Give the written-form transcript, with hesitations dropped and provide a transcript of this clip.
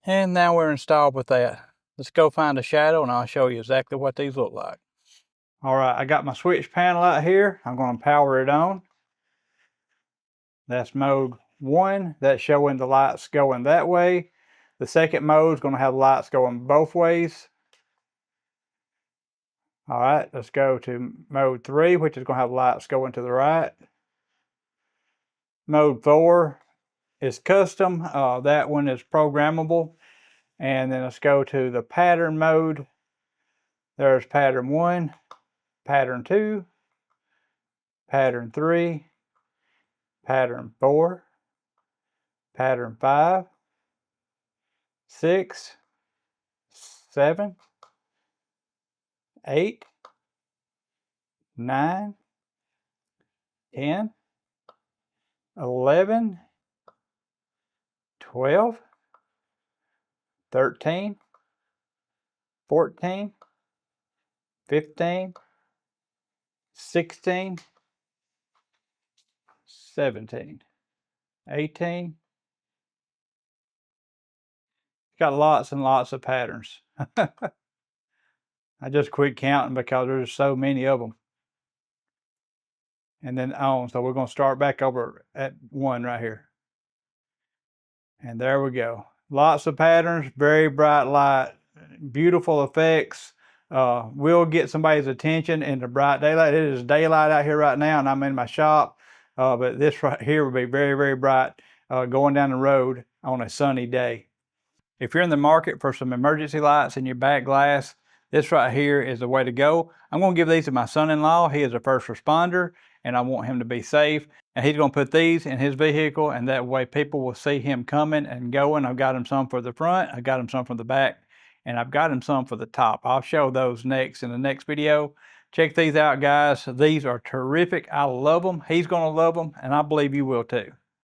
And now we're installed with that. Let's go find a shadow and I'll show you exactly what these look like. All right, I got my switch panel out here. I'm going to power it on. That's mode 1. That's showing the lights going that way. The second mode is going to have lights going both ways. All right, let's go to mode 3, which is going to have lights going to the right. Mode 4 is custom. That one is programmable. And then let's go to the pattern mode. There's pattern 1, pattern 2, pattern 3, pattern 4, pattern 5, 6, 7, 8, 9, 10, 11, 12, 13, 14, 15, 16, 17, 18. Got lots and lots of patterns. I just quit counting because there's so many of them. And then on, so we're going to start back over at 1 right here. And there we go. Lots of patterns, very bright light, beautiful effects. Will get somebody's attention in the bright daylight. It is daylight out here right now and I'm in my shop. But this right here will be very, very bright going down the road on a sunny day. If you're in the market for some emergency lights in your back glass, this right here is the way to go. I'm going to give these to my son-in-law. He is a first responder and I want him to be safe. And he's going to put these in his vehicle and that way people will see him coming and going. I've got him some for the front, I've got him some for the back, and I've got him some for the top. I'll show those next in the next video. Check these out, guys. These are terrific. I love them. He's going to love them and I believe you will too.